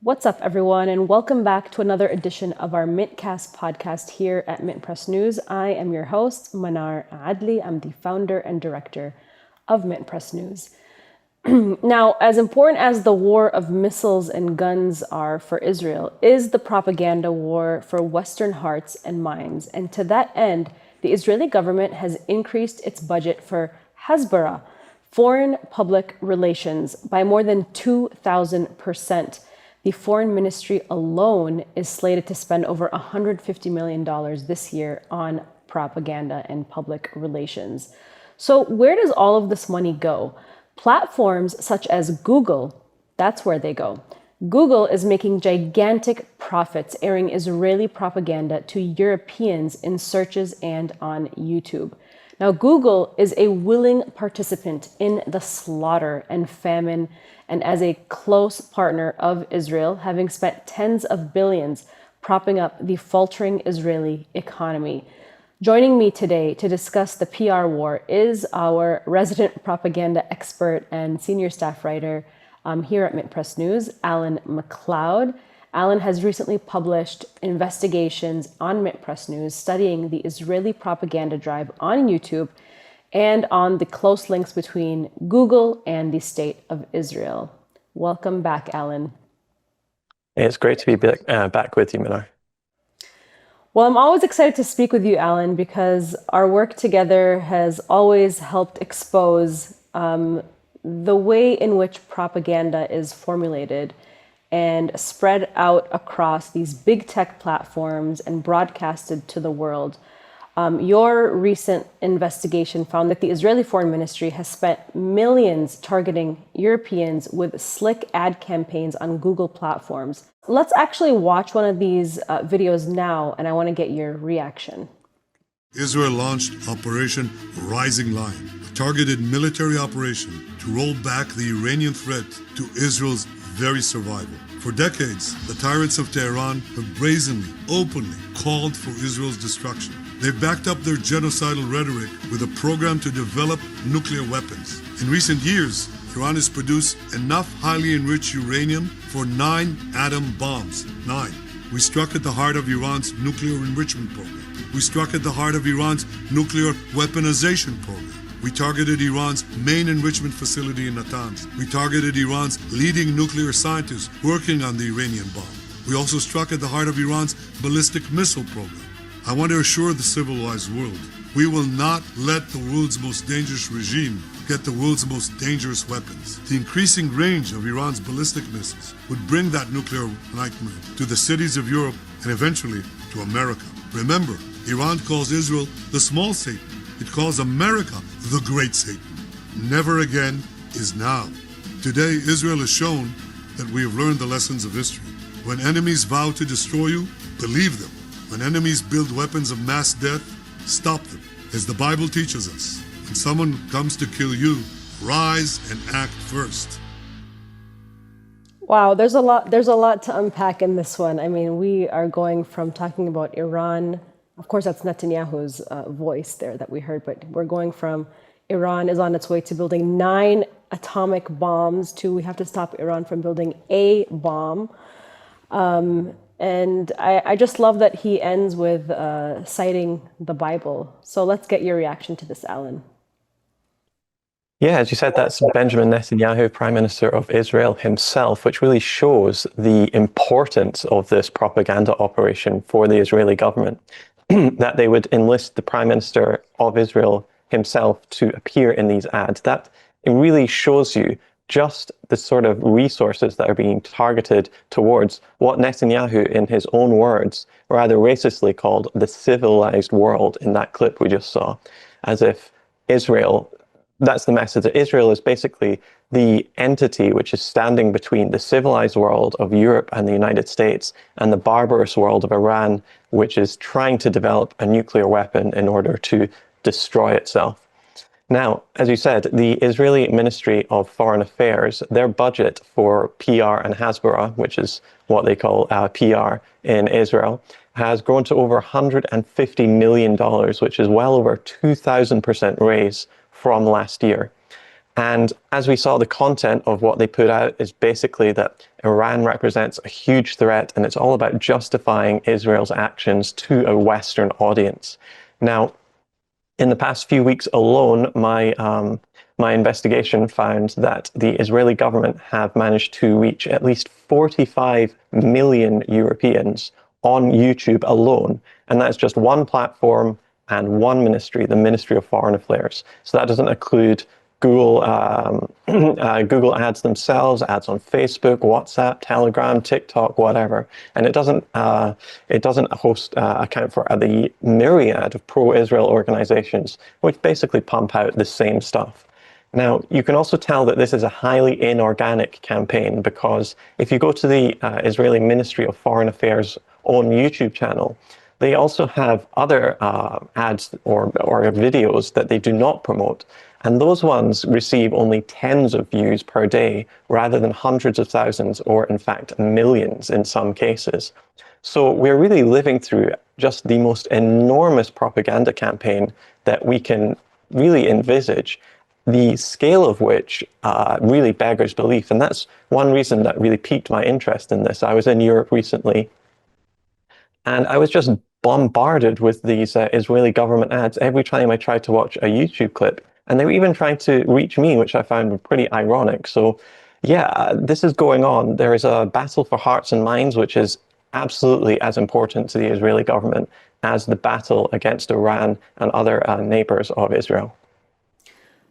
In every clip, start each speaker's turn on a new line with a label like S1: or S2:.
S1: What's up, everyone, and welcome back to another edition of our MintCast podcast here at MintPress News. I am your host, Manar Adli. I'm the founder and director of MintPress News. Now, as important as the war of missiles and guns are for Israel, is the propaganda war for Western hearts and minds. And to that end, the Israeli government has increased its budget for Hasbara, foreign public relations, by more than 2,000%. The foreign ministry alone is slated to spend over $150 million this year on propaganda and public relations. So where does all of this money go? Platforms such as Google, that's where they go. Google is making gigantic profits airing Israeli propaganda to Europeans in searches and on YouTube. Now, Google is a willing participant in the slaughter and famine, and as a close partner of Israel, having spent tens of billions propping up the faltering Israeli economy. Joining me today to discuss the PR war is our resident propaganda expert and senior staff writer here at MintPress News, Alan MacLeod. Alan has recently published investigations on MintPress News studying the Israeli propaganda drive on YouTube and on the close links between Google and the state of Israel. Welcome back, Alan.
S2: It's great to be back with you, Minar.
S1: Well, I'm always excited to speak with you, Alan, because our work together has always helped expose the way in which propaganda is formulated and spread out across these big tech platforms and broadcasted to the world. Your recent investigation found that the Israeli Foreign Ministry has spent millions targeting Europeans with slick ad campaigns on Google platforms. Let's actually watch one of these videos now, and I want to get your reaction.
S3: Israel launched Operation Rising Lion, a targeted military operation to roll back the Iranian threat to Israel's very survival. For decades, the tyrants of Tehran have brazenly, openly called for Israel's destruction. They've backed up their genocidal rhetoric with a program to develop nuclear weapons. In recent years, Iran has produced enough highly enriched uranium for 9 atom bombs. 9. We struck at the heart of Iran's nuclear enrichment program. We struck at the heart of Iran's nuclear weaponization program. We targeted Iran's main enrichment facility in Natanz. We targeted Iran's leading nuclear scientists working on the Iranian bomb. We also struck at the heart of Iran's ballistic missile program. I want to assure the civilized world, we will not let the world's most dangerous regime get the world's most dangerous weapons. The increasing range of Iran's ballistic missiles would bring that nuclear nightmare to the cities of Europe and eventually to America. Remember, Iran calls Israel the small Satan. It calls America the great Satan. Never again is now. Today, Israel has shown that we have learned the lessons of history. When enemies vow to destroy you, believe them. When enemies build weapons of mass death, stop them. As the Bible teaches us, when someone comes to kill you, rise and act first.
S1: Wow, there's a lot to unpack in this one. I mean, we are going from talking about Iran. Of course, that's Netanyahu's voice there that we heard, but we're going from Iran is on its way to building 9 atomic bombs to we have to stop Iran from building a bomb. And I just love that he ends with citing the Bible. So let's get your reaction to this, Alan.
S2: Yeah, as you said, that's Benjamin Netanyahu, Prime Minister of Israel himself, which really shows the importance of this propaganda operation for the Israeli government. That they would enlist the Prime Minister of Israel himself to appear in these ads. That it really shows you just the sort of resources that are being targeted towards what Netanyahu, in his own words, rather racistly called the civilized world in that clip we just saw. As if Israel, that's the message, that Israel is basically the entity which is standing between the civilized world of Europe and the United States and the barbarous world of Iran, which is trying to develop a nuclear weapon in order to destroy itself. Now, as you said, the Israeli Ministry of Foreign Affairs, their budget for PR and Hasbara, which is what they call PR in Israel, has grown to over $150 million, which is well over 2,000% raise from last year. And as we saw, the content of what they put out is basically that Iran represents a huge threat, and it's all about justifying Israel's actions to a Western audience. Now, in the past few weeks alone, my investigation found that the Israeli government have managed to reach at least 45 million Europeans on YouTube alone. And that's just one platform and one ministry, the Ministry of Foreign Affairs. So that doesn't include Google, Google ads themselves, ads on Facebook, WhatsApp, Telegram, TikTok, whatever. And it doesn't account for the myriad of pro-Israel organizations, which basically pump out the same stuff. Now, you can also tell that this is a highly inorganic campaign, because if you go to the Israeli Ministry of Foreign Affairs own YouTube channel, they also have other ads or videos that they do not promote. And those ones receive only tens of views per day rather than hundreds of thousands, or in fact millions in some cases. So we're really living through just the most enormous propaganda campaign that we can really envisage, the scale of which really beggars belief. And that's one reason that really piqued my interest in this. I was in Europe recently, and I was just bombarded with these Israeli government ads every time I tried to watch a YouTube clip. And they were even trying to reach me, which I found pretty ironic. So yeah, this is going on. There is a battle for hearts and minds, which is absolutely as important to the Israeli government as the battle against Iran and other neighbors of Israel.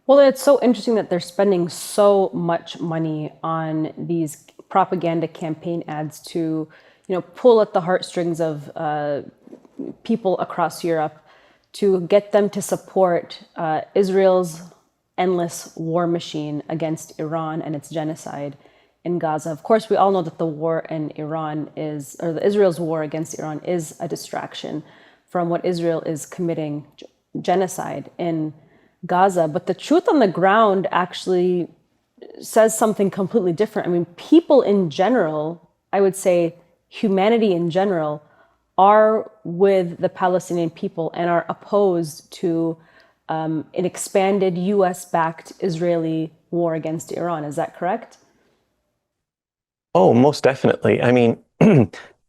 S1: Well, it's so interesting that they're spending so much money on these propaganda campaign ads to, pull at the heartstrings of people across Europe, to get them to support Israel's endless war machine against Iran and its genocide in Gaza. Of course, we all know that the war in Iran Israel's war against Iran is a distraction from what Israel is committing genocide in Gaza. But the truth on the ground actually says something completely different. I mean, people in general, I would say humanity in general, are with the Palestinian people and are opposed to an expanded US-backed Israeli war against Iran. Is that correct?
S2: Oh, most definitely. I mean,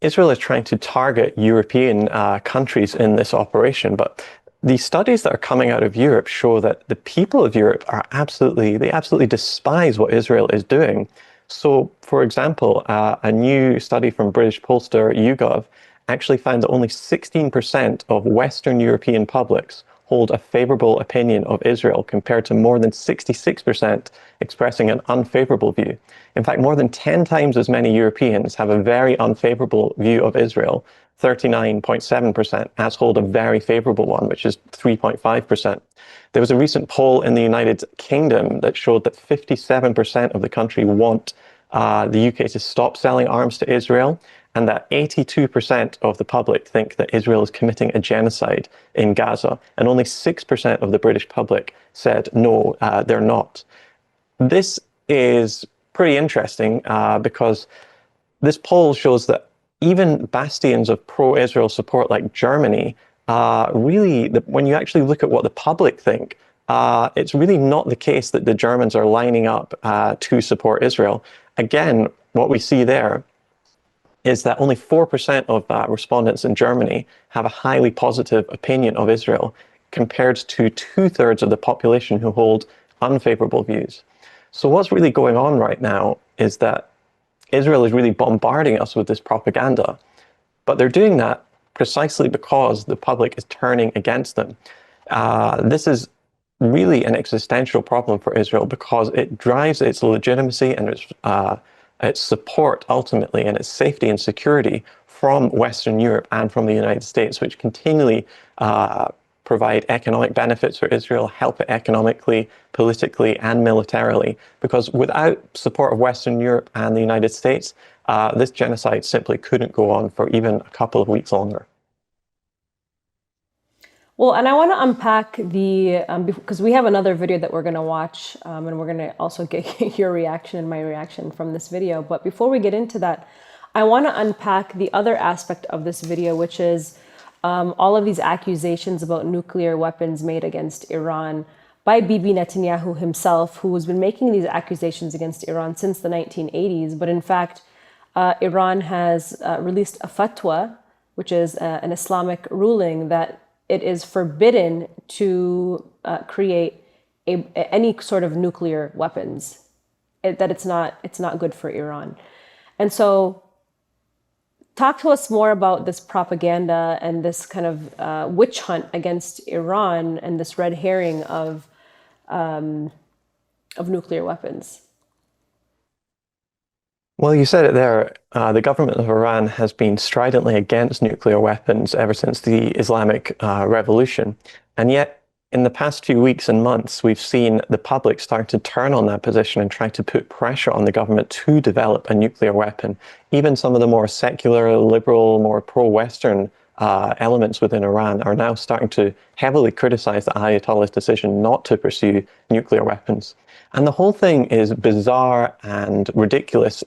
S2: Israel is trying to target European countries in this operation, but the studies that are coming out of Europe show that the people of Europe they absolutely despise what Israel is doing. So, for example, a new study from British pollster YouGov actually found that only 16% of Western European publics hold a favorable opinion of Israel, compared to more than 66% expressing an unfavorable view. In fact, more than 10 times as many Europeans have a very unfavorable view of Israel, 39.7%, as hold a very favorable one, which is 3.5%. There was a recent poll in the United Kingdom that showed that 57% of the country want the UK to stop selling arms to Israel, and that 82% of the public think that Israel is committing a genocide in Gaza, and only 6% of the British public said no, they're not. This is pretty interesting because this poll shows that even bastions of pro-Israel support like Germany, when you actually look at what the public think, it's really not the case that the Germans are lining up to support Israel. Again, what we see there is that only 4% of respondents in Germany have a highly positive opinion of Israel, compared to 2/3 of the population who hold unfavorable views. So what's really going on right now is that Israel is really bombarding us with this propaganda, but they're doing that precisely because the public is turning against them. This is really an existential problem for Israel, because it drives its legitimacy and its support ultimately, and its safety and security from Western Europe and from the United States, which continually provide economic benefits for Israel, help it economically, politically, and militarily. Because without support of Western Europe and the United States, this genocide simply couldn't go on for even a couple of weeks longer.
S1: Well, and I want to unpack because we have another video that we're going to watch, and we're going to also get your reaction and my reaction from this video. But before we get into that, I want to unpack the other aspect of this video, which is all of these accusations about nuclear weapons made against Iran by Bibi Netanyahu himself, who has been making these accusations against Iran since the 1980s. But in fact, Iran has released a fatwa, which is an Islamic ruling that it is forbidden to create any sort of nuclear weapons, that it's not good for Iran. And so talk to us more about this propaganda and this kind of witch hunt against Iran and this red herring of nuclear weapons.
S2: Well, you said it there. The government of Iran has been stridently against nuclear weapons ever since the Islamic Revolution. And yet, in the past few weeks and months, we've seen the public start to turn on that position and try to put pressure on the government to develop a nuclear weapon. Even some of the more secular, liberal, more pro-Western elements within Iran are now starting to heavily criticize the Ayatollah's decision not to pursue nuclear weapons. And the whole thing is bizarre and ridiculous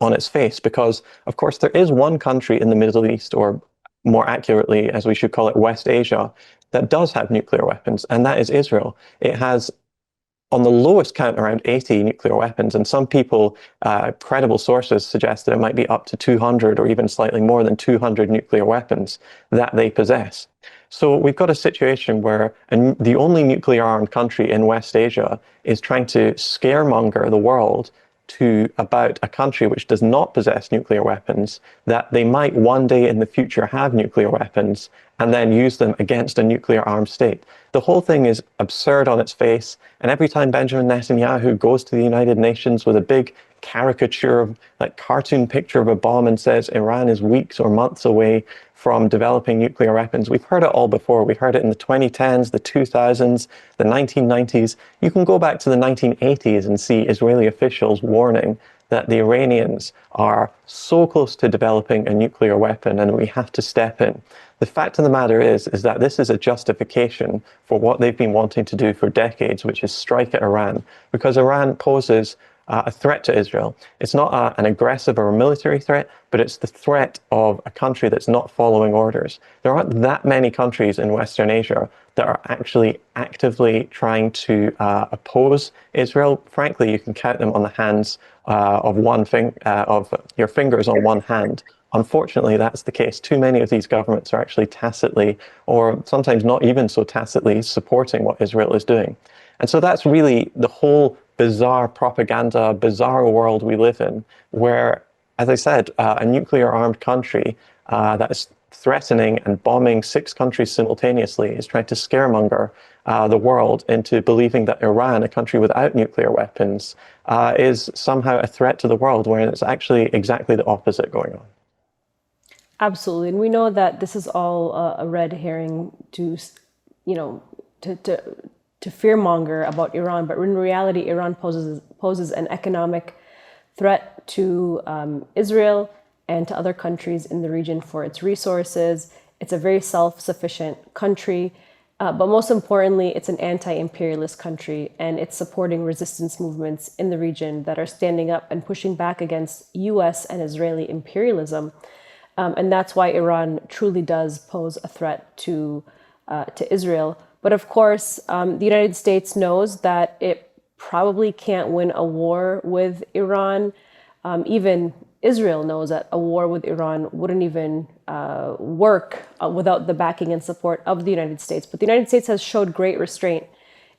S2: on its face because, of course, there is one country in the Middle East, or more accurately, as we should call it, West Asia, that does have nuclear weapons, and that is Israel. It has, on the lowest count, around 80 nuclear weapons, and some people, credible sources, suggest that it might be up to 200 or even slightly more than 200 nuclear weapons that they possess. So we've got a situation where the only nuclear-armed country in West Asia is trying to scaremonger the world about a country which does not possess nuclear weapons, that they might one day in the future have nuclear weapons and then use them against a nuclear-armed state. The whole thing is absurd on its face, and every time Benjamin Netanyahu goes to the United Nations with a big caricature, like cartoon picture of a bomb and says Iran is weeks or months away from developing nuclear weapons. We've heard it all before. We heard it in the 2010s, the 2000s, the 1990s. You can go back to the 1980s and see Israeli officials warning that the Iranians are so close to developing a nuclear weapon and we have to step in. The fact of the matter is that this is a justification for what they've been wanting to do for decades, which is strike at Iran, because Iran poses a threat to Israel. It's not an aggressive or a military threat, but it's the threat of a country that's not following orders. There aren't that many countries in Western Asia that are actually actively trying to oppose Israel. Frankly, you can count them on the hands of your fingers on one hand. Unfortunately, that's the case. Too many of these governments are actually tacitly, or sometimes not even so tacitly, supporting what Israel is doing. And so that's really the whole bizarre propaganda, bizarre world we live in, where, as I said, a nuclear-armed country that is threatening and bombing 6 countries simultaneously is trying to scaremonger the world into believing that Iran, a country without nuclear weapons, is somehow a threat to the world, when it's actually exactly the opposite going on.
S1: Absolutely. And we know that this is all a red herring to fearmonger about Iran, but in reality, Iran poses an economic threat to Israel and to other countries in the region for its resources. It's a very self-sufficient country, but most importantly, it's an anti-imperialist country, and it's supporting resistance movements in the region that are standing up and pushing back against US and Israeli imperialism. And that's why Iran truly does pose a threat to Israel. But of course, the United States knows that it probably can't win a war with Iran. Even Israel knows that a war with Iran wouldn't even work without the backing and support of the United States. But the United States has showed great restraint.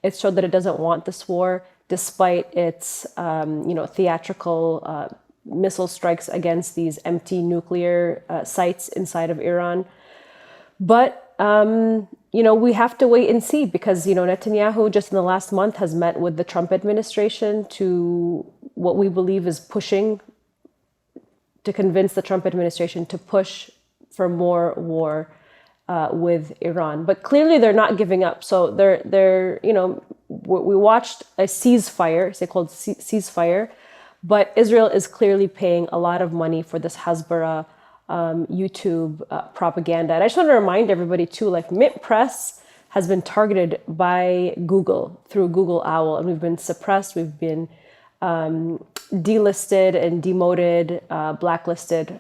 S1: It's showed that it doesn't want this war, despite its theatrical missile strikes against these empty nuclear sites inside of Iran. But we have to wait and see, because, Netanyahu just in the last month has met with the Trump administration to what we believe is pushing to convince the Trump administration to push for more war with Iran. But clearly they're not giving up. So we watched a ceasefire, so-called ceasefire, but Israel is clearly paying a lot of money for this Hasbara YouTube propaganda. And I just want to remind everybody too, like MintPress has been targeted by Google through Google Owl, and we've been suppressed, we've been delisted and demoted, blacklisted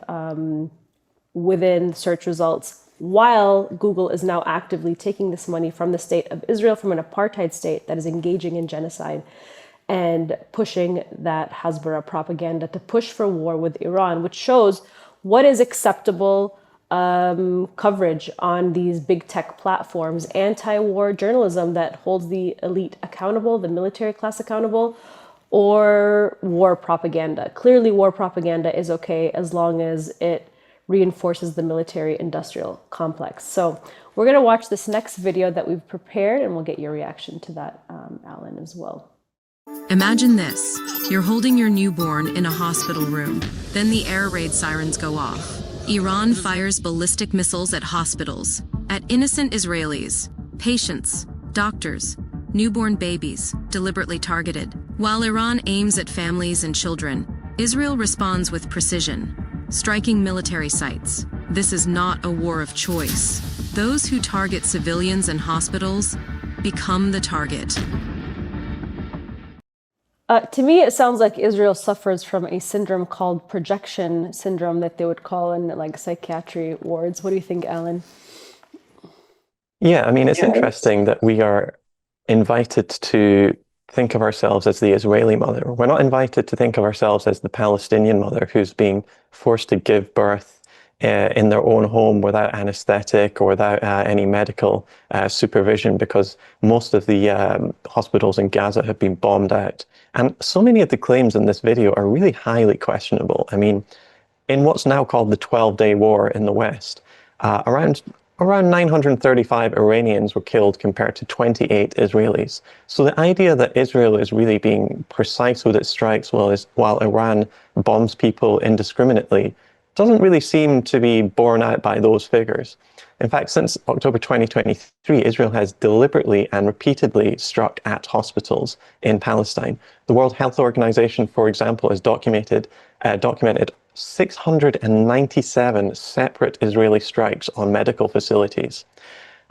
S1: within search results while Google is now actively taking this money from the state of Israel, from an apartheid state that is engaging in genocide, and pushing that Hasbara propaganda to push for war with Iran, which shows what is acceptable coverage on these big tech platforms, anti-war journalism that holds the elite accountable, the military class accountable, or war propaganda. Clearly, war propaganda is okay as long as it reinforces the military-industrial complex. So we're going to watch this next video that we've prepared, and we'll get your reaction to that, Alan, as well.
S4: Imagine this. You're holding your newborn in a hospital room. Then the air raid sirens go off. Iran fires ballistic missiles at hospitals, at innocent Israelis, patients, doctors, newborn babies, deliberately targeted. While Iran aims at families and children, Israel responds with precision, striking military sites. This is not a war of choice. Those who target civilians and hospitals become the target.
S1: To me, it sounds like Israel suffers from a syndrome called projection syndrome that they would call in like psychiatry wards. What do you think, Alan?
S2: Yeah, I mean, it's interesting that we are invited to think of ourselves as the Israeli mother. We're not invited to think of ourselves as the Palestinian mother who's being forced to give birth in their own home without anesthetic or without any medical supervision, because most of the hospitals in Gaza have been bombed out. And so many of the claims in this video are really highly questionable. I mean, in what's now called the 12-day war in the West, around 935 Iranians were killed compared to 28 Israelis. So the idea that Israel is really being precise with its strikes while Iran bombs people indiscriminately doesn't really seem to be borne out by those figures. In fact, since October 2023, Israel has deliberately and repeatedly struck at hospitals in Palestine. The World Health Organization, for example, has documented 697 separate Israeli strikes on medical facilities.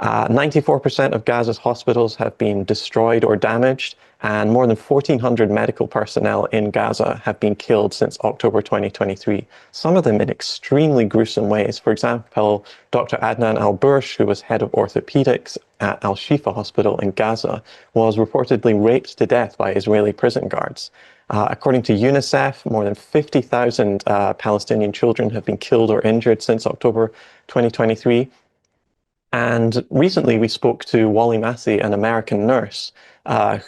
S2: 94% of Gaza's hospitals have been destroyed or damaged, and more than 1,400 medical personnel in Gaza have been killed since October 2023, some of them in extremely gruesome ways. For example, Dr. Adnan Al-Bursh, who was head of orthopedics at Al-Shifa Hospital in Gaza, was reportedly raped to death by Israeli prison guards. According to UNICEF, more than 50,000 Palestinian children have been killed or injured since October 2023. And recently we spoke to Wally Massey, an American nurse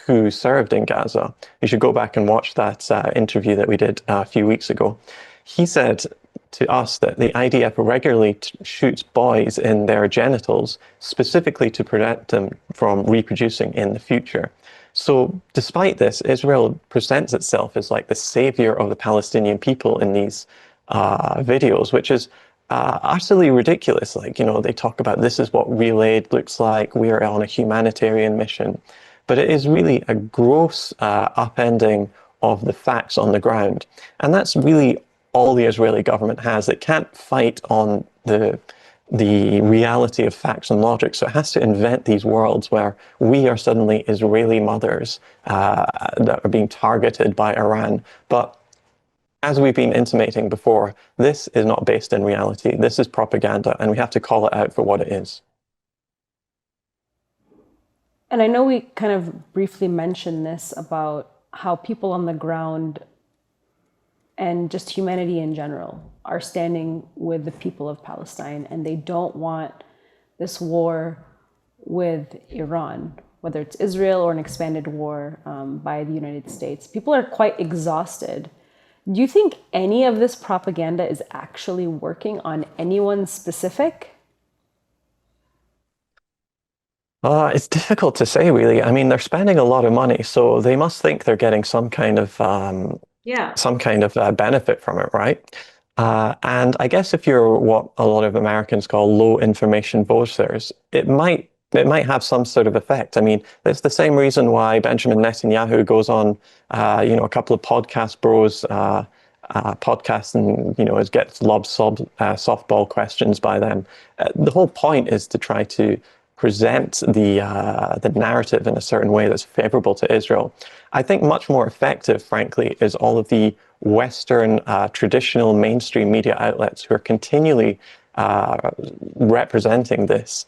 S2: who served in Gaza. You should go back and watch that interview that we did a few weeks ago. He said to us that the IDF regularly shoots boys in their genitals, specifically to prevent them from reproducing in the future. So despite this, Israel presents itself as like the savior of the Palestinian people in these videos, which is utterly ridiculous. Like, you know, they talk about this is what real aid looks like. We are on a humanitarian mission. But it is really a gross upending of the facts on the ground. And that's really all the Israeli government has. It can't fight on the reality of facts and logic. So it has to invent these worlds where we are suddenly Israeli mothers that are being targeted by Iran. But as we've been intimating before, this is not based in reality. This is propaganda, and we have to call it out for what it is.
S1: And I know we kind of briefly mentioned this about how people on the ground and just humanity in general are standing with the people of Palestine, and they don't want this war with Iran, whether it's Israel or an expanded war by the United States. People are quite exhausted. Do you think any of this propaganda is actually working on anyone specific?
S2: It's difficult to say, really. I mean, they're spending a lot of money, so they must think they're getting some kind of benefit from it, right? And I guess if you're what a lot of Americans call low information voters, it might have some sort of effect. I mean, it's the same reason why Benjamin Netanyahu goes on, a couple of podcast bros podcasts and, gets lobbed softball questions by them. The whole point is to try to present the narrative in a certain way that's favorable to Israel. I think much more effective, frankly, is all of the Western traditional mainstream media outlets who are continually representing this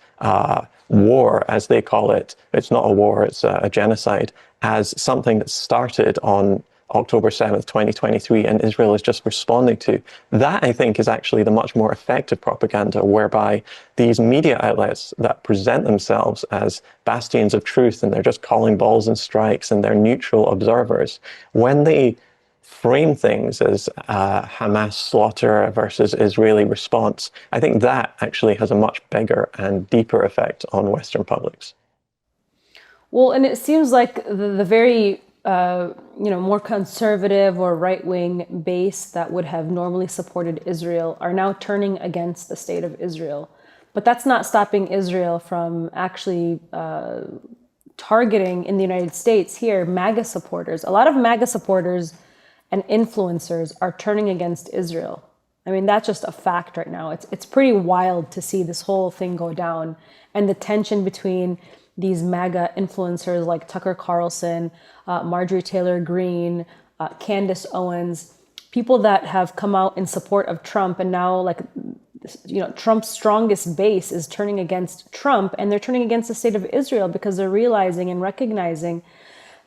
S2: war, as they call it. It's not a war, it's a genocide, as something that started on October 7th, 2023, and Israel is just responding to. That, I think, is actually the much more effective propaganda, whereby these media outlets that present themselves as bastions of truth, and they're just calling balls and strikes, and they're neutral observers, when they frame things as Hamas slaughter versus Israeli response, I think that actually has a much bigger and deeper effect on Western publics.
S1: Well, and it seems like the very more conservative or right-wing base that would have normally supported Israel are now turning against the state of Israel. But that's not stopping Israel from actually targeting in the United States here MAGA supporters. A lot of MAGA supporters and influencers are turning against Israel. I mean, that's just a fact right now. It's pretty wild to see this whole thing go down, and the tension between these MAGA influencers like Tucker Carlson, Marjorie Taylor Greene, Candace Owens, people that have come out in support of Trump, and now Trump's strongest base is turning against Trump, and they're turning against the state of Israel because they're realizing and recognizing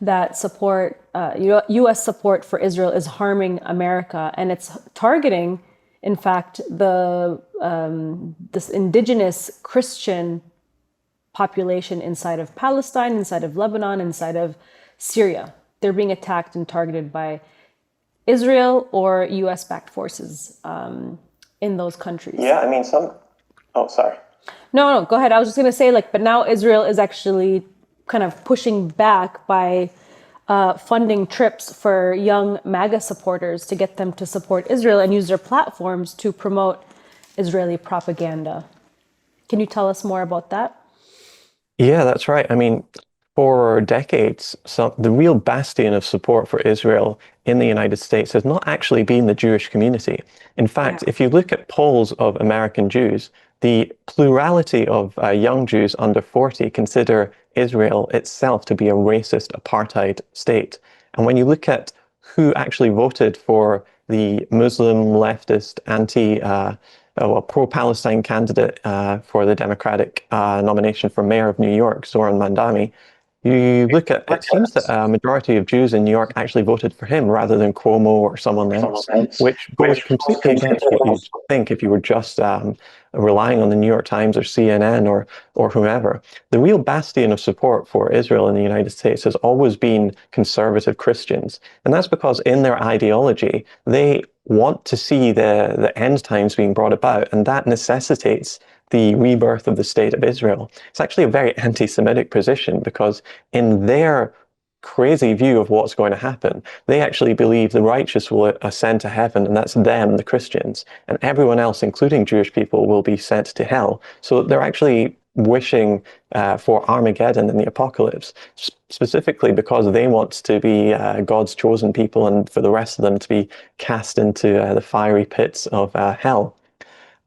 S1: that U.S. support for Israel is harming America, and it's targeting, in fact, this indigenous Christian population inside of Palestine, inside of Lebanon, inside of Syria. They're being attacked and targeted by Israel or U.S.-backed forces in those countries.
S2: Yeah, I mean, Oh, sorry.
S1: No, go ahead. I was just going to say, but now Israel is actually kind of pushing back by funding trips for young MAGA supporters to get them to support Israel and use their platforms to promote Israeli propaganda. Can you tell us more about that?
S2: Yeah, that's right. I mean, for decades, the real bastion of support for Israel in the United States has not actually been the Jewish community. In fact, if you look at polls of American Jews, the plurality of young Jews under 40 consider Israel itself to be a racist apartheid state. And when you look at who actually voted for the Muslim leftist pro-Palestine candidate for the Democratic nomination for mayor of New York, Zoran Mandami, you look at, it seems that a majority of Jews in New York actually voted for him rather than Cuomo or someone else, which goes completely against what you'd think if you were just relying on the New York Times or CNN or whomever. The real bastion of support for Israel in the United States has always been conservative Christians. And that's because in their ideology, they want to see the end times being brought about, and that necessitates the rebirth of the state of Israel. It's actually a very anti-Semitic position because in their crazy view of what's going to happen, they actually believe the righteous will ascend to heaven, and that's them, the Christians, and everyone else, including Jewish people, will be sent to hell. So they're actually wishing for Armageddon and the apocalypse, specifically because they want to be God's chosen people and for the rest of them to be cast into the fiery pits of hell.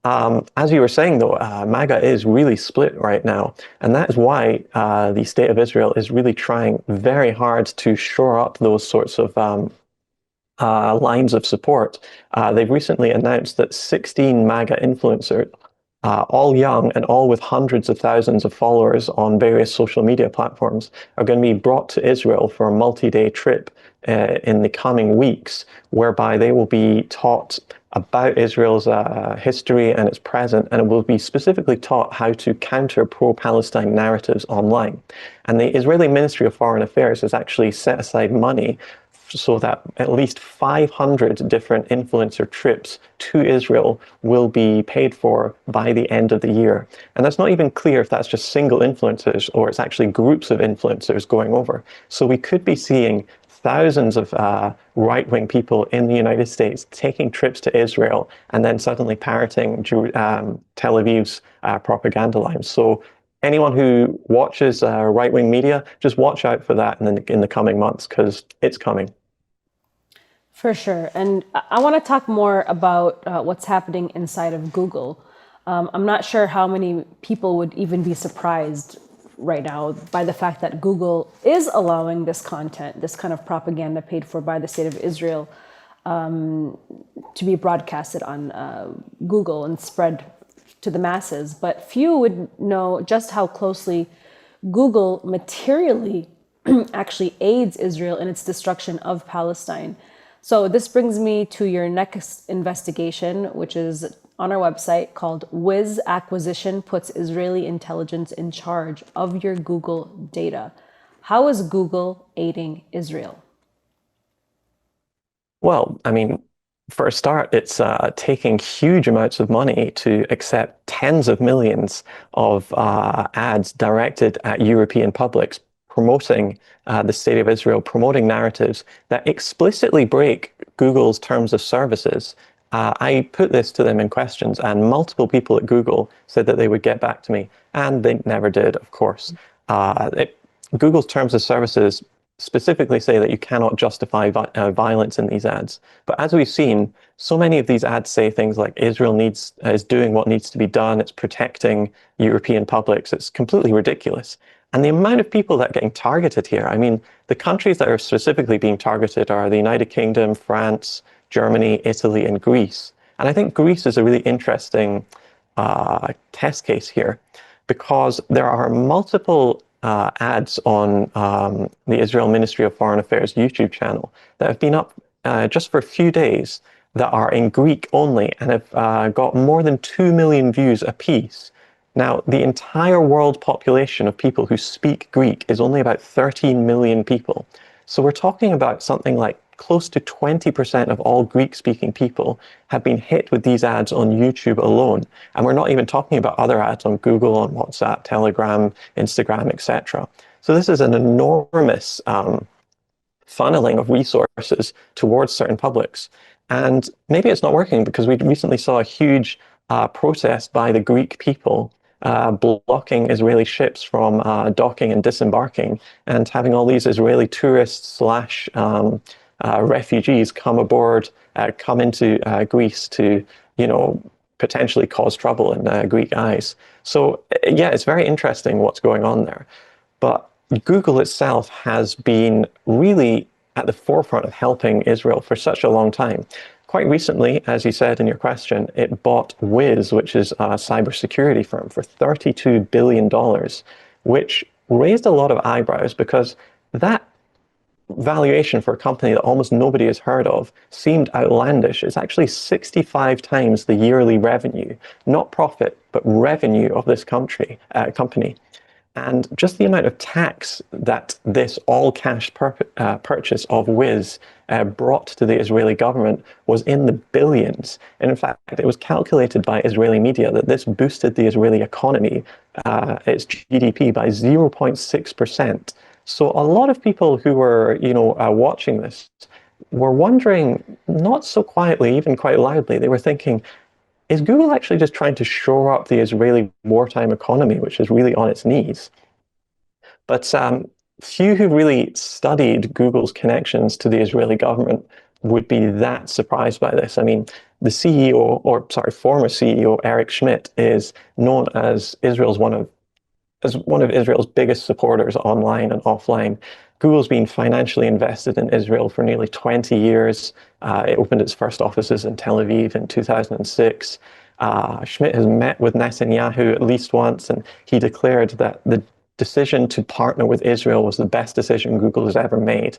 S2: As you were saying, though, MAGA is really split right now. And that is why the state of Israel is really trying very hard to shore up those sorts of lines of support. They've recently announced that 16 MAGA influencers, all young and all with hundreds of thousands of followers on various social media platforms, are going to be brought to Israel for a multi-day trip in the coming weeks, whereby they will be taught about Israel's history and its present, and it will be specifically taught how to counter pro-Palestine narratives online. And the Israeli Ministry of Foreign Affairs has actually set aside money so that at least 500 different influencer trips to Israel will be paid for by the end of the year. And that's not even clear if that's just single influencers or it's actually groups of influencers going over. So we could be seeing thousands of right-wing people in the United States taking trips to Israel and then suddenly parroting Tel Aviv's propaganda lines. So anyone who watches right-wing media, just watch out for that in the coming months, because it's coming.
S1: For sure. And I want to talk more about what's happening inside of Google. I'm not sure how many people would even be surprised right now by the fact that Google is allowing this content, this kind of propaganda paid for by the state of Israel, to be broadcasted on Google and spread to the masses, but few would know just how closely Google materially actually aids Israel in its destruction of Palestine. So this brings me to your next investigation, which is on our website, called Wiz Acquisition Puts Israeli Intelligence in Charge of Your Google Data. How is Google aiding Israel?
S2: Well, I mean, for a start, it's taking huge amounts of money to accept tens of millions of ads directed at European publics, promoting the state of Israel, promoting narratives that explicitly break Google's terms of services. I put this to them in questions, and multiple people at Google said that they would get back to me, and they never did, of course. Google's terms of services specifically say that you cannot justify violence in these ads. But as we've seen, so many of these ads say things like Israel is doing what needs to be done, it's protecting European publics. It's completely ridiculous. And the amount of people that are getting targeted here, I mean, the countries that are specifically being targeted are the United Kingdom, France, Germany, Italy, and Greece. And I think Greece is a really interesting test case here, because there are multiple ads on the Israel Ministry of Foreign Affairs YouTube channel that have been up just for a few days that are in Greek only and have got more than 2 million views apiece. Now, the entire world population of people who speak Greek is only about 13 million people. So we're talking about something like close to 20% of all Greek-speaking people have been hit with these ads on YouTube alone. And we're not even talking about other ads on Google, on WhatsApp, Telegram, Instagram, etc. So this is an enormous funneling of resources towards certain publics. And maybe it's not working, because we recently saw a huge protest by the Greek people blocking Israeli ships from docking and disembarking, and having all these Israeli tourists slash refugees come aboard, come into Greece to, potentially cause trouble in Greek eyes. So yeah, it's very interesting what's going on there. But Google itself has been really at the forefront of helping Israel for such a long time. Quite recently, as you said in your question, it bought Wiz, which is a cybersecurity firm, for $32 billion, which raised a lot of eyebrows, because that valuation for a company that almost nobody has heard of seemed outlandish. It's actually 65 times the yearly revenue, not profit, but revenue of this company. And just the amount of tax that this all-cash purchase of Wiz brought to the Israeli government was in the billions. And in fact, it was calculated by Israeli media that this boosted the Israeli economy, its GDP, by 0.6%. So a lot of people who were, watching this were wondering, not so quietly, even quite loudly, they were thinking, is Google actually just trying to shore up the Israeli wartime economy, which is really on its knees? But few who really studied Google's connections to the Israeli government would be that surprised by this. I mean, the former CEO, Eric Schmidt, is known as one of Israel's biggest supporters online and offline. Google's been financially invested in Israel for nearly 20 years. It opened its first offices in Tel Aviv in 2006. Schmidt has met with Netanyahu at least once, and he declared that the decision to partner with Israel was the best decision Google has ever made.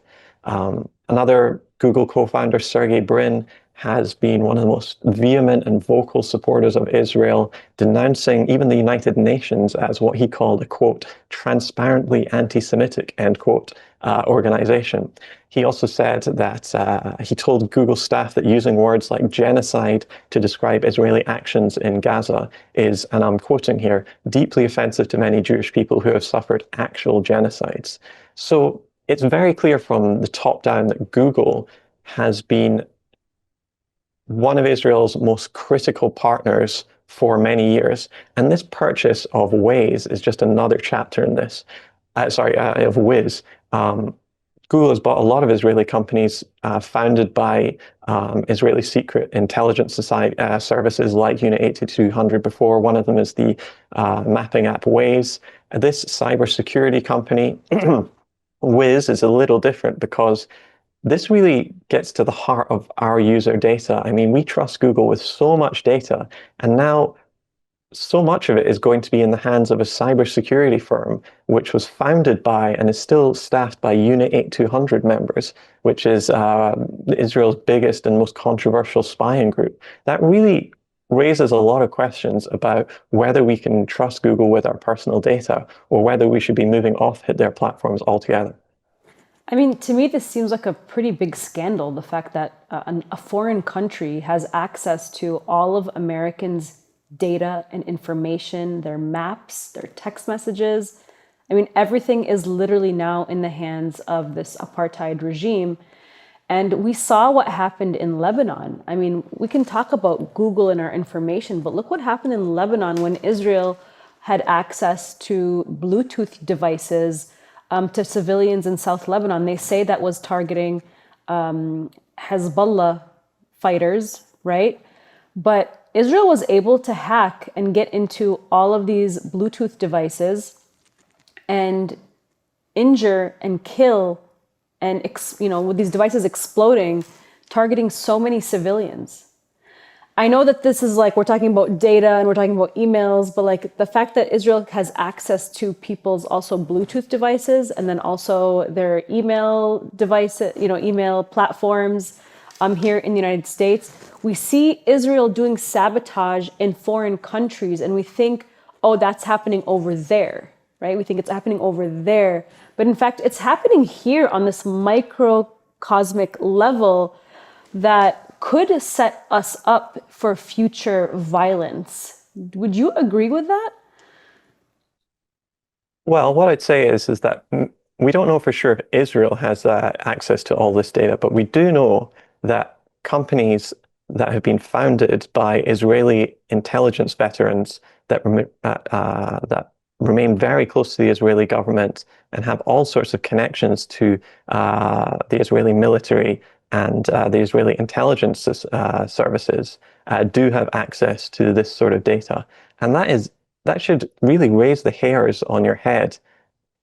S2: Another Google co-founder, Sergey Brin, has been one of the most vehement and vocal supporters of Israel, denouncing even the United Nations as what he called a, quote, transparently anti-Semitic, end quote, organization. He also said that he told Google staff that using words like genocide to describe Israeli actions in Gaza is, and I'm quoting here, deeply offensive to many Jewish people who have suffered actual genocides. So it's very clear from the top down that Google has been one of Israel's most critical partners for many years. And this purchase of Waze is just another chapter in this. Of Wiz. Google has bought a lot of Israeli companies founded by Israeli secret intelligence services like Unit 8200 before. One of them is the mapping app Waze. This cybersecurity company, Wiz, is a little different, because this really gets to the heart of our user data. I mean, we trust Google with so much data, and now so much of it is going to be in the hands of a cybersecurity firm, which was founded by and is still staffed by Unit 8200 members, which is Israel's biggest and most controversial spying group. That really raises a lot of questions about whether we can trust Google with our personal data or whether we should be moving off their platforms altogether.
S1: I mean, to me, this seems like a pretty big scandal, the fact that a foreign country has access to all of Americans' data and information, their maps, their text messages. I mean, everything is literally now in the hands of this apartheid regime. And we saw what happened in Lebanon. I mean, we can talk about Google and our information, but look what happened in Lebanon when Israel had access to Bluetooth devices to civilians in South Lebanon. They say that was targeting Hezbollah fighters, right? But Israel was able to hack and get into all of these Bluetooth devices and injure and kill, and with these devices exploding, targeting so many civilians. I know that this is like, we're talking about data and we're talking about emails, but like the fact that Israel has access to people's also Bluetooth devices and then also their email devices, email platforms here in the United States, we see Israel doing sabotage in foreign countries and we think, oh, that's happening over there, right? We think it's happening over there. But in fact, it's happening here on this microcosmic level that could set us up for future violence. Would you agree with that?
S2: Well, what I'd say is that we don't know for sure if Israel has access to all this data, but we do know that companies that have been founded by Israeli intelligence veterans that remain very close to the Israeli government and have all sorts of connections to the Israeli military and the Israeli intelligence services do have access to this sort of data. And that should really raise the hairs on your head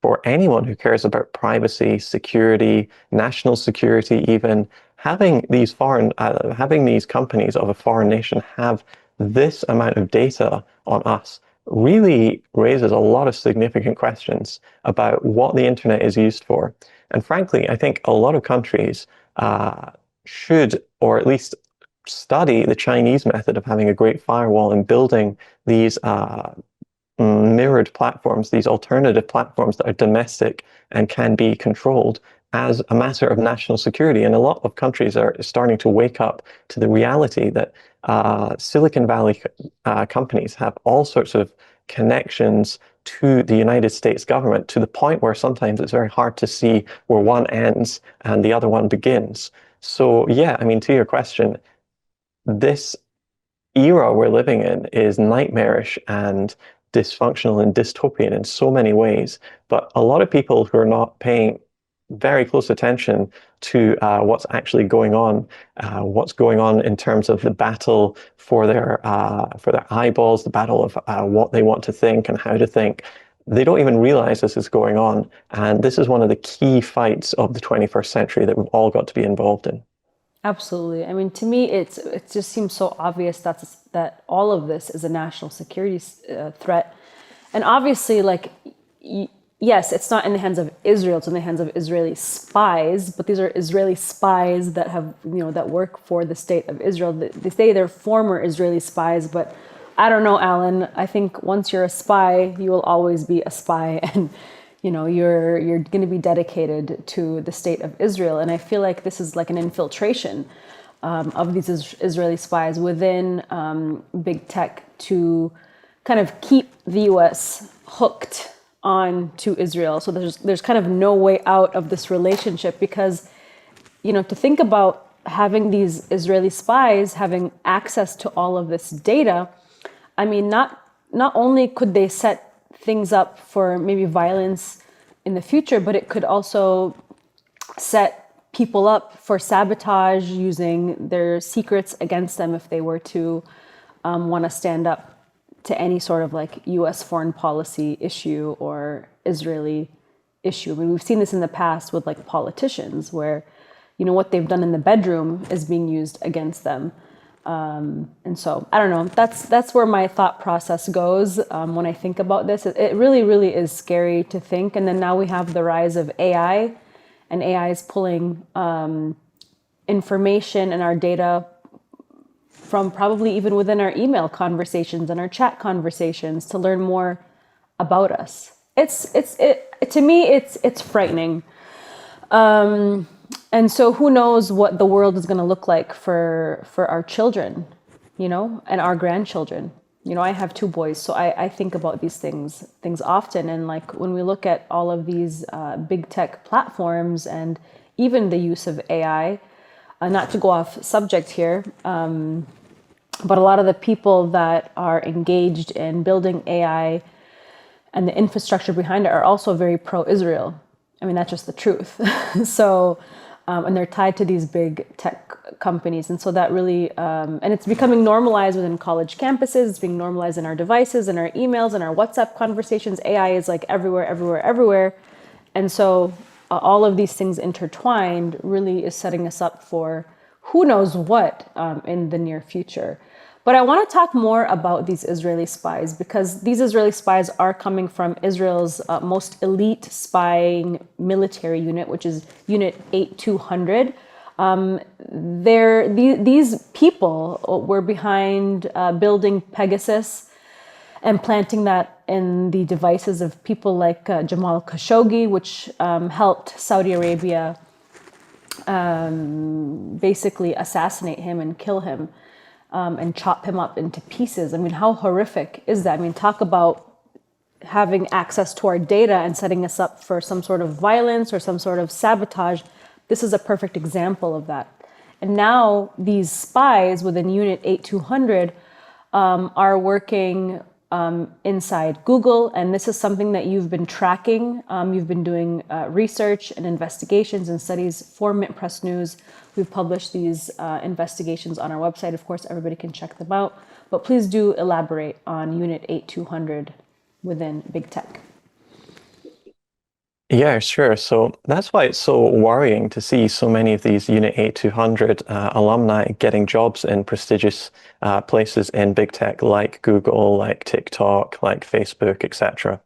S2: for anyone who cares about privacy, security, national security even. Having these companies of a foreign nation have this amount of data on us really raises a lot of significant questions about what the internet is used for. And frankly, I think a lot of countries should, or at least study the Chinese method of having a great firewall and building these mirrored platforms, these alternative platforms that are domestic and can be controlled as a matter of national security. And a lot of countries are starting to wake up to the reality that Silicon Valley companies have all sorts of connections to the United States government, to the point where sometimes it's very hard to see where one ends and the other one begins. So yeah, I mean, to your question, this era we're living in is nightmarish and dysfunctional and dystopian in so many ways. But a lot of people who are not paying very close attention to what's actually going on in terms of the battle for their eyeballs, the battle of what they want to think and how to think. They don't even realize this is going on. And this is one of the key fights of the 21st century that we've all got to be involved in.
S1: Absolutely. I mean, to me, it just seems so obvious that all of this is a national security threat. And obviously, like, yes, it's not in the hands of Israel, it's in the hands of Israeli spies, but these are Israeli spies that have, that work for the state of Israel. They say they're former Israeli spies, but I don't know, Alan. I think once you're a spy, you will always be a spy, and you're going to be dedicated to the state of Israel. And I feel like this is like an infiltration of these Israeli spies within big tech to kind of keep the US hooked on to Israel. So there's kind of no way out of this relationship, because, to think about having these Israeli spies having access to all of this data, I mean, not only could they set things up for maybe violence in the future, but it could also set people up for sabotage using their secrets against them if they were to want to stand up to any sort of like US foreign policy issue or Israeli issue. I mean, we've seen this in the past with like politicians where, what they've done in the bedroom is being used against them. And so I don't know. That's where my thought process goes when I think about this. It really, really is scary to think. And then now we have the rise of AI, and AI is pulling information and our data from probably even within our email conversations and our chat conversations to learn more about us. To me, it's frightening. And so who knows what the world is going to look like for our children, and our grandchildren. I have 2 boys, so I think about these things often. And like when we look at all of these big tech platforms and even the use of AI, not to go off subject here, but a lot of the people that are engaged in building AI and the infrastructure behind it are also very pro-Israel. I mean, that's just the truth. So, and they're tied to these big tech companies. And so that really, and it's becoming normalized within college campuses. It's being normalized in our devices, in our emails, in our WhatsApp conversations. AI is like everywhere, everywhere, everywhere. And so all of these things intertwined really is setting us up for who knows what in the near future. But I want to talk more about these Israeli spies, because these Israeli spies are coming from Israel's most elite spying military unit, which is Unit 8200. These people were behind building Pegasus and planting that in the devices of people like Jamal Khashoggi, which helped Saudi Arabia basically assassinate him and kill him. And chop him up into pieces. I mean, how horrific is that? I mean, talk about having access to our data and setting us up for some sort of violence or some sort of sabotage. This is a perfect example of that. And now these spies within Unit 8200 are working inside Google. And this is something that you've been tracking. You've been doing research and investigations and studies for MintPress News. We've published these investigations on our website. Of course, everybody can check them out. But please do elaborate on Unit 8200 within big tech.
S2: Yeah, sure. So that's why it's so worrying to see so many of these Unit 8200 alumni getting jobs in prestigious places in big tech like Google, like TikTok, like Facebook, etc.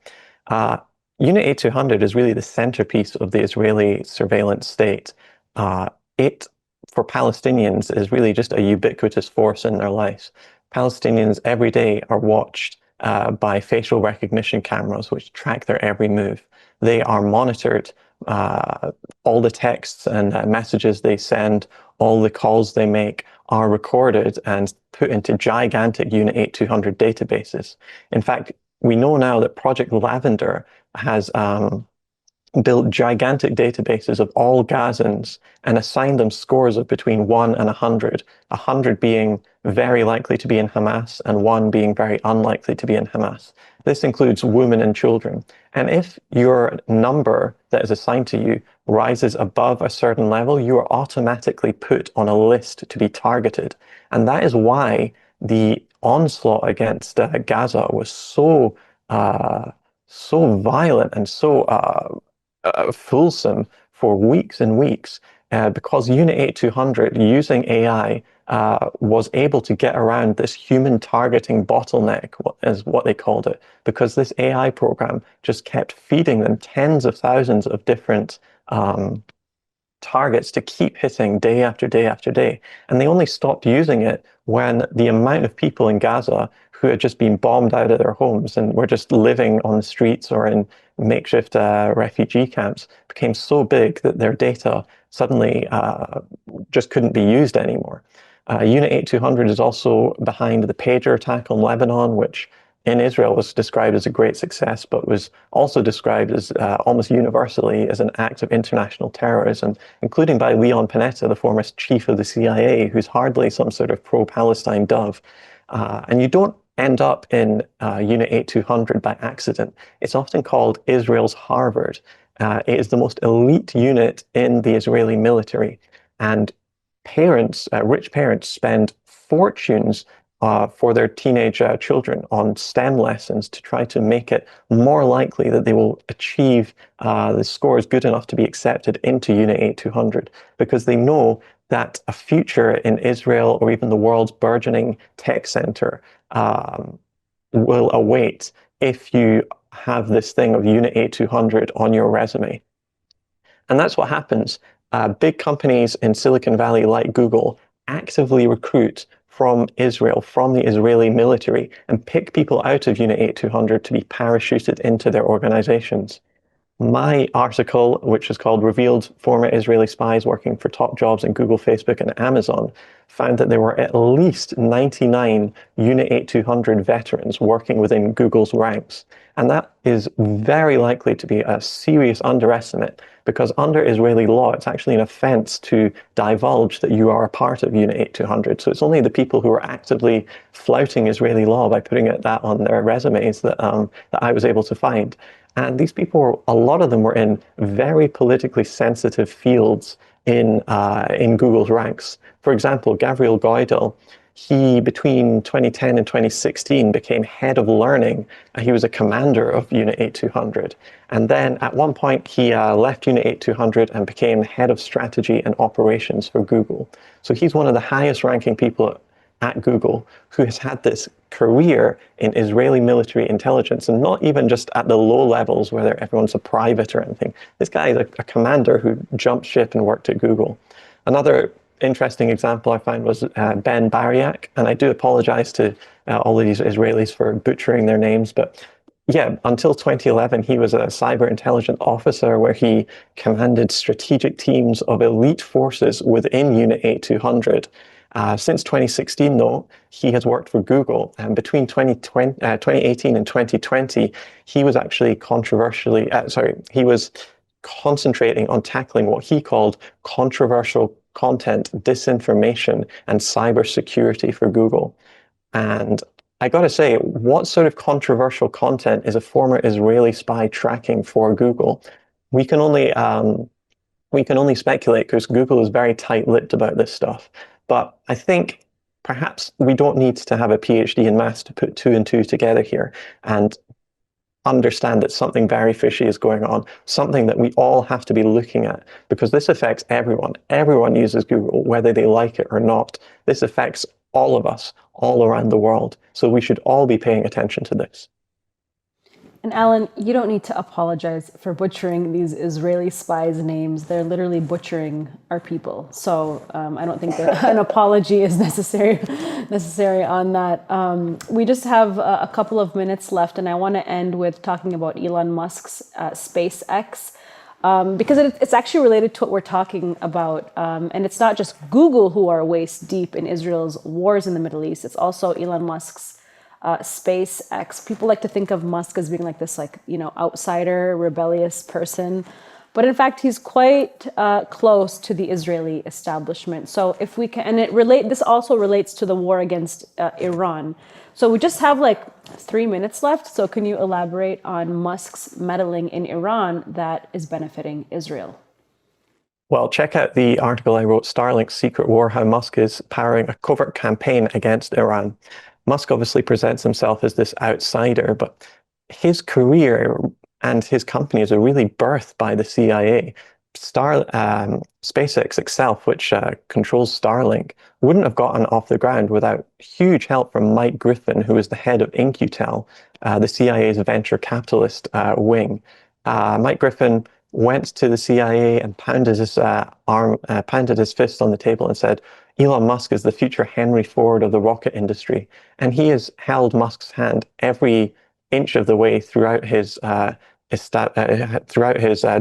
S2: Unit 8200 is really the centerpiece of the Israeli surveillance state. It, for Palestinians, is really just a ubiquitous force in their lives. Palestinians every day are watched by facial recognition cameras, which track their every move. They are monitored. All the texts and messages they send, all the calls they make are recorded and put into gigantic Unit 8200 databases. In fact, we know now that Project Lavender has built gigantic databases of all Gazans and assigned them scores of between 1 and 100, 100 being very likely to be in Hamas and 1 being very unlikely to be in Hamas. This includes women and children. And if your number that is assigned to you rises above a certain level, you are automatically put on a list to be targeted. And that is why the onslaught against Gaza was so violent and so fulsome for weeks and weeks, because Unit 8200, using AI, was able to get around this human targeting bottleneck, is what they called it, because this AI program just kept feeding them tens of thousands of different targets to keep hitting day after day after day. And they only stopped using it when the amount of people in Gaza who had just been bombed out of their homes and were just living on the streets or in makeshift refugee camps became so big that their data suddenly just couldn't be used anymore. Unit 8200 is also behind the pager attack on Lebanon, which in Israel was described as a great success, but was also described as almost universally as an act of international terrorism, including by Leon Panetta, the former chief of the CIA, who's hardly some sort of pro-Palestine dove. And you don't end up in Unit 8200 by accident. It's often called Israel's Harvard. It is the most elite unit in the Israeli military. And parents, rich parents, spend fortunes for their teenage children on STEM lessons to try to make it more likely that they will achieve the scores good enough to be accepted into Unit 8200, because they know that a future in Israel or even the world's burgeoning tech center will await if you have this thing of Unit A200 on your resume. And that's what happens. Big companies in Silicon Valley like Google actively recruit from Israel, from the Israeli military, and pick people out of Unit 8200 to be parachuted into their organizations. My article, which is called Revealed Former Israeli Spies Working for Top Jobs in Google, Facebook, and Amazon, found that there were at least 99 Unit 8200 veterans working within Google's ranks. And that is very likely to be a serious underestimate, because under Israeli law, it's actually an offense to divulge that you are a part of Unit 8200. So it's only the people who are actively flouting Israeli law by putting that on their resumes that I was able to find. And these people, a lot of them were in very politically sensitive fields in Google's ranks. For example, Gabriel Goidel, he, between 2010 and 2016, became head of learning. He was a commander of Unit 8200. And then at one point, he left Unit 8200 and became head of strategy and operations for Google. So he's one of the highest ranking people at Google who has had this career in Israeli military intelligence, and not even just at the low levels where everyone's a private or anything. This guy is a commander who jumped ship and worked at Google. Another interesting example I found was Ben Bariak, and I do apologize to all of these Israelis for butchering their names, but yeah, until 2011, he was a cyber intelligence officer where he commanded strategic teams of elite forces within Unit 8200. Since 2016, though, he has worked for Google, and between 2018 and 2020, he was actually he was concentrating on tackling what he called controversial content, disinformation, and cybersecurity for Google. And I got to say, what sort of controversial content is a former Israeli spy tracking for Google? We can only speculate, because Google is very tight-lipped about this stuff. But I think perhaps we don't need to have a PhD in maths to put two and two together here and understand that something very fishy is going on, something that we all have to be looking at, because this affects everyone. Everyone uses Google, whether they like it or not. This affects all of us, all around the world. So we should all be paying attention to this.
S1: And Alan, you don't need to apologize for butchering these Israeli spies' names. They're literally butchering our people. So I don't think that an apology is necessary on that. We just have a couple of minutes left, and I want to end with talking about Elon Musk's SpaceX, because it's actually related to what we're talking about. And it's not just Google who are waist deep in Israel's wars in the Middle East. It's also Elon Musk's SpaceX. People like to think of Musk as being like this, outsider, rebellious person, but in fact, he's quite close to the Israeli establishment. So if we can, and this also relates to the war against Iran. So we just have 3 minutes left. So can you elaborate on Musk's meddling in Iran that is benefiting Israel?
S2: Well, check out the article I wrote, Starlink's Secret War, How Musk is Powering a Covert Campaign Against Iran. Musk obviously presents himself as this outsider, but his career and his companies are really birthed by the CIA. SpaceX itself, which controls Starlink, wouldn't have gotten off the ground without huge help from Mike Griffin, who is the head of InQtel, the CIA's venture capitalist wing. Mike Griffin went to the CIA and pounded his fist on the table and said, Elon Musk is the future Henry Ford of the rocket industry. And he has held Musk's hand every inch of the way throughout his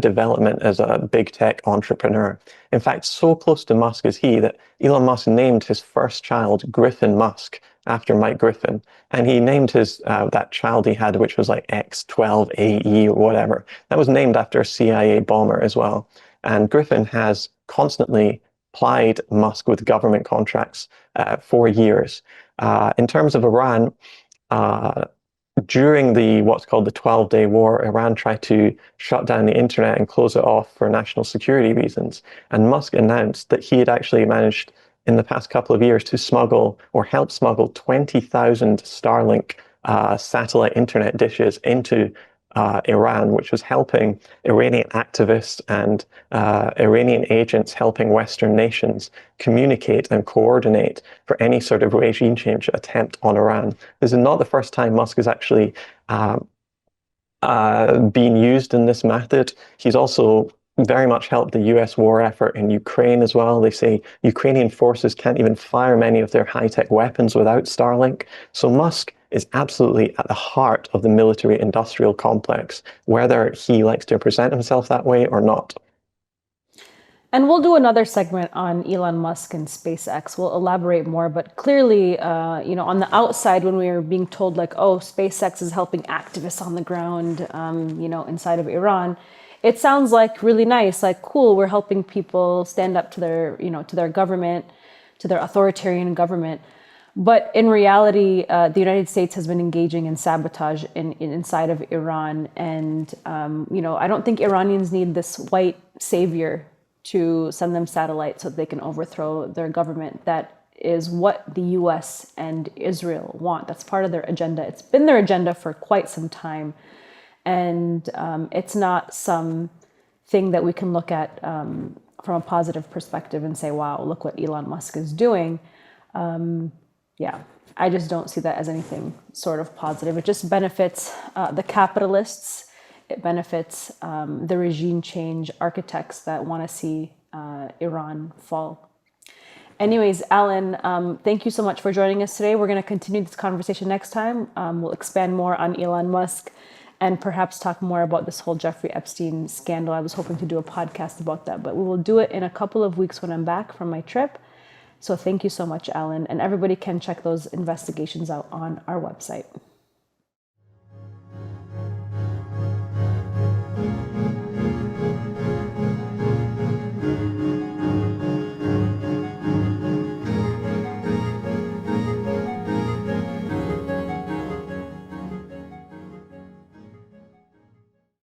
S2: development as a big tech entrepreneur. In fact, so close to Musk is he that Elon Musk named his first child Griffin Musk after Mike Griffin. And he named his that child he had, which was like X12AE or whatever. That was named after a CIA bomber as well. And Griffin has constantly plied Musk with government contracts for years. In terms of Iran, during what's called the 12-day war, Iran tried to shut down the internet and close it off for national security reasons. And Musk announced that he had actually managed in the past couple of years to smuggle or help smuggle 20,000 Starlink satellite internet dishes into Iran, which was helping Iranian activists and Iranian agents helping Western nations communicate and coordinate for any sort of regime change attempt on Iran. This is not the first time Musk has actually been used in this method. He's also very much helped the US war effort in Ukraine as well. They say Ukrainian forces can't even fire many of their high-tech weapons without Starlink. So Musk is absolutely at the heart of the military-industrial complex, whether he likes to present himself that way or not.
S1: And we'll do another segment on Elon Musk and SpaceX. We'll elaborate more, but clearly, on the outside, when we were being told like, oh, SpaceX is helping activists on the ground, inside of Iran, it sounds like really nice, like cool. We're helping people stand up to their government, to their authoritarian government. But in reality, the United States has been engaging in sabotage inside of Iran, and I don't think Iranians need this white savior to send them satellites so that they can overthrow their government. That is what the US and Israel want. That's part of their agenda. It's been their agenda for quite some time. And it's not some thing that we can look at from a positive perspective and say, wow, look what Elon Musk is doing. I just don't see that as anything sort of positive. It just benefits the capitalists. It benefits the regime change architects that want to see Iran fall. Anyways, Alan, thank you so much for joining us today. We're going to continue this conversation next time. We'll expand more on Elon Musk and perhaps talk more about this whole Jeffrey Epstein scandal. I was hoping to do a podcast about that, but we will do it in a couple of weeks when I'm back from my trip. So thank you so much, Alan. And everybody can check those investigations out on our website.